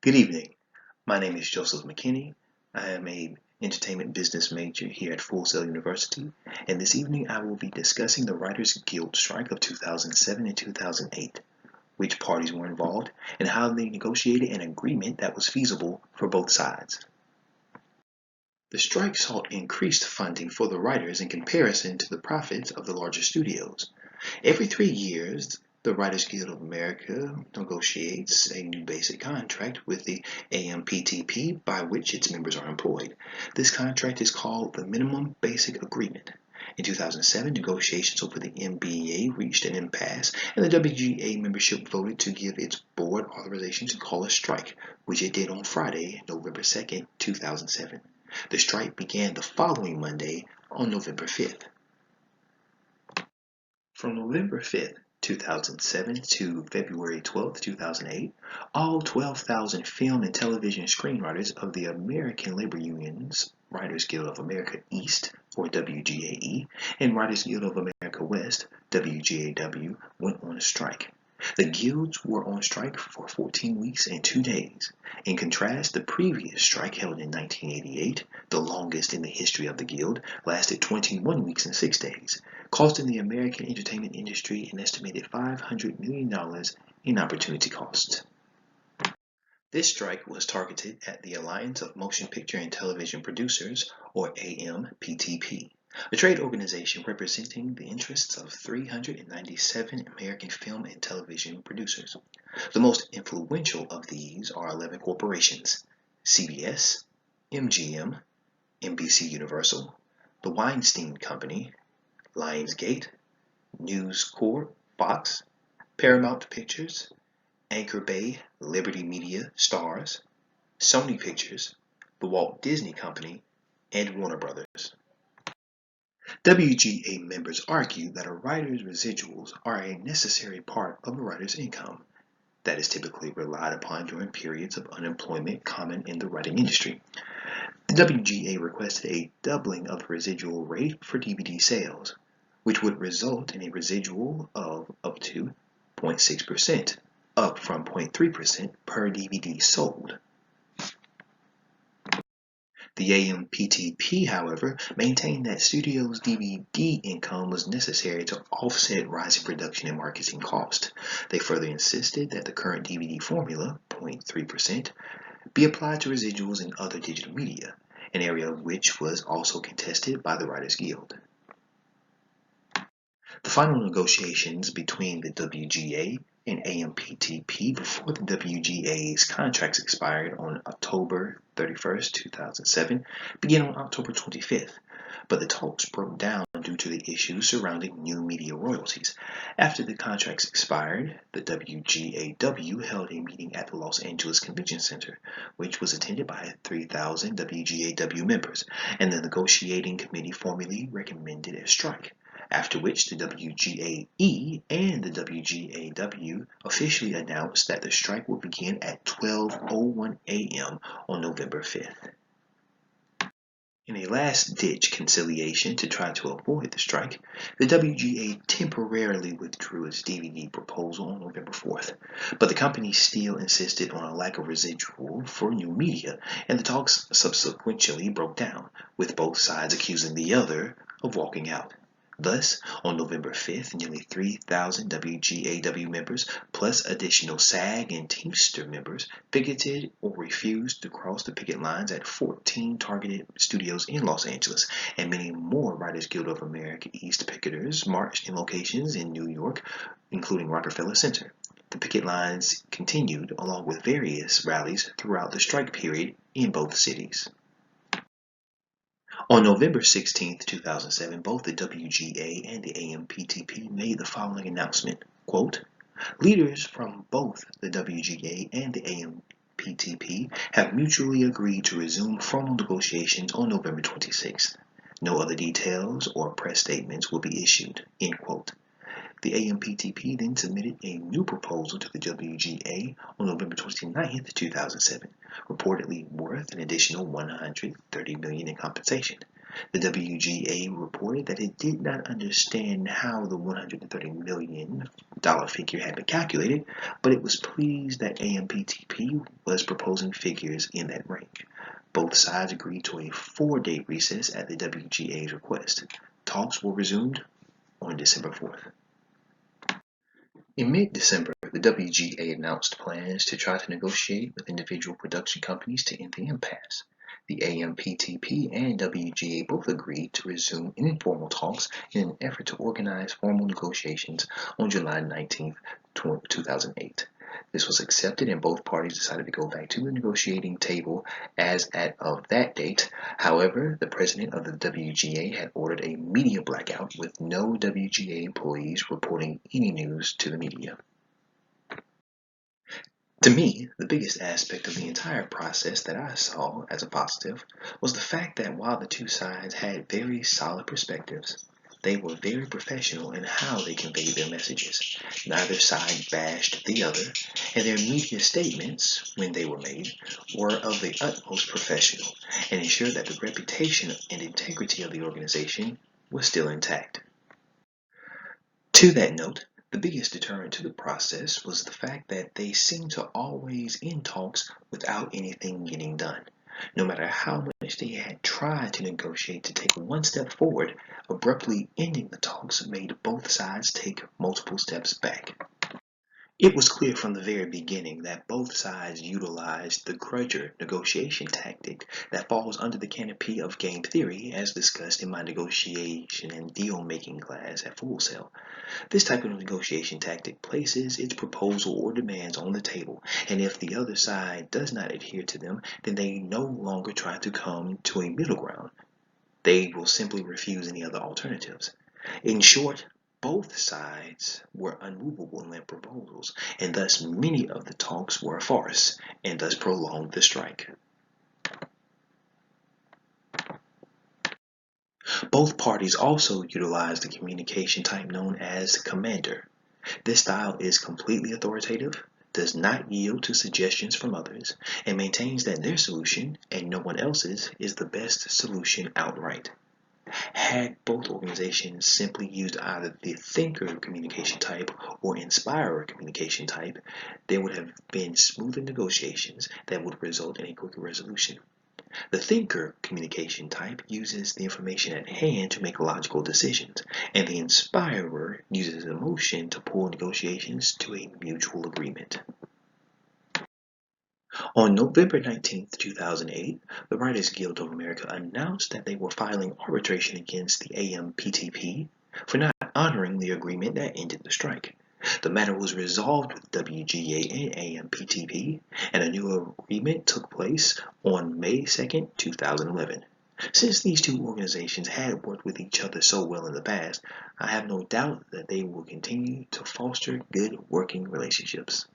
Good evening. My name is Joseph McKinney. I am a entertainment business major here at Full Sail University, and this evening I will be discussing the Writers Guild strike of 2007 and 2008, which parties were involved, and how they negotiated an agreement that was feasible for both sides. The strike sought increased funding for the writers in comparison to the profits of the larger studios. Every 3 years, the Writers Guild of America negotiates a new basic contract with the AMPTP by which its members are employed. This contract is called the Minimum Basic Agreement. In 2007, negotiations over the MBA reached an impasse, and the WGA membership voted to give its board authorization to call a strike, which it did on Friday, November 2nd, 2007. The strike began the following Monday on November 5th. From November 5th, 2007 to February 12th, 2008, all 12,000 film and television screenwriters of the American Labor Union's Writers Guild of America East, or WGAE, and Writers Guild of America West, WGAW, went on strike. The guilds were on strike for 14 weeks and 2 days. In contrast, the previous strike held in 1988, the longest in the history of the guild, lasted 21 weeks and 6 days, costing the American entertainment industry an estimated $500 million in opportunity costs. This strike was targeted at the Alliance of Motion Picture and Television Producers, or AMPTP, a trade organization representing the interests of 397 American film and television producers. The most influential of these are 11 corporations: CBS, MGM, NBC Universal, The Weinstein Company, Lionsgate, News Corp, Fox, Paramount Pictures, Anchor Bay, Liberty Media, Stars, Sony Pictures, The Walt Disney Company, and Warner Brothers. WGA members argue that a writer's residuals are a necessary part of a writer's income that is typically relied upon during periods of unemployment common in the writing industry. The WGA requested a doubling of the residual rate for DVD sales, which would result in a residual of up to 0.6%, up from 0.3% per DVD sold. The AMPTP, however, maintained that studios' DVD income was necessary to offset rising production and marketing costs. They further insisted that the current DVD formula, 0.3%, be applied to residuals in other digital media, an area which was also contested by the Writers Guild. The final negotiations between the WGA and AMPTP before the WGA's contracts expired on October 31st, 2007, began on October 25th, but the talks broke down due to the issues surrounding new media royalties. After the contracts expired, the WGAW held a meeting at the Los Angeles Convention Center, which was attended by 3,000 WGAW members, and the negotiating committee formally recommended a strike, after which the WGAE and the WGAW officially announced that the strike would begin at 12:01 a.m. on November 5th. In a last-ditch conciliation to try to avoid the strike, the WGA temporarily withdrew its DVD proposal on November 4th, but the company still insisted on a lack of residual for new media, and the talks subsequently broke down, with both sides accusing the other of walking out. Thus, on November 5th, nearly 3,000 WGAW members, plus additional SAG and Teamster members, picketed or refused to cross the picket lines at 14 targeted studios in Los Angeles, and many more Writers Guild of America East picketers marched in locations in New York, including Rockefeller Center. The picket lines continued, along with various rallies throughout the strike period in both cities. On November 16, 2007, both the WGA and the AMPTP made the following announcement, quote, "Leaders from both the WGA and the AMPTP have mutually agreed to resume formal negotiations on November 26th. No other details or press statements will be issued," end quote. The AMPTP then submitted a new proposal to the WGA on November 29, 2007, reportedly worth an additional $130 million in compensation. The WGA reported that it did not understand how the $130 million figure had been calculated, but it was pleased that AMPTP was proposing figures in that range. Both sides agreed to a 4-day recess at the WGA's request. Talks were resumed on December 4th. In mid-December, the WGA announced plans to try to negotiate with individual production companies to end the impasse. The AMPTP and WGA both agreed to resume informal talks in an effort to organize formal negotiations on July 19, 2008. This was accepted and both parties decided to go back to the negotiating table as of that date. However, the president of the WGA had ordered a media blackout with no WGA employees reporting any news to the media. To me, the biggest aspect of the entire process that I saw as a positive was the fact that while the two sides had very solid perspectives, they were very professional in how they conveyed their messages. Neither side bashed the other, and their media statements, when they were made, were of the utmost professional and ensured that the reputation and integrity of the organization was still intact. To that note, the biggest deterrent to the process was the fact that they seemed to always end talks without anything getting done. No matter how much they had tried to negotiate to take one step forward, abruptly ending the talks made both sides take multiple steps back. It was clear from the very beginning that both sides utilized the grudger negotiation tactic that falls under the canopy of game theory as discussed in my negotiation and deal-making class at Full Sail. This type of negotiation tactic places its proposal or demands on the table, and if the other side does not adhere to them, then they no longer try to come to a middle ground. They will simply refuse any other alternatives. In short, both sides were unmovable in their proposals, and thus many of the talks were a farce, and thus prolonged the strike. Both parties also utilized the communication type known as commander. This style is completely authoritative, does not yield to suggestions from others, and maintains that their solution, and no one else's, is the best solution outright. Had both organizations simply used either the thinker communication type or inspirer communication type, there would have been smoother negotiations that would result in a quicker resolution. The thinker communication type uses the information at hand to make logical decisions, and the inspirer uses emotion to pull negotiations to a mutual agreement. On November 19, 2008, the Writers Guild of America announced that they were filing arbitration against the AMPTP for not honoring the agreement that ended the strike. The matter was resolved with WGA and AMPTP, and a new agreement took place on May 2, 2011. Since these two organizations had worked with each other so well in the past, I have no doubt that they will continue to foster good working relationships.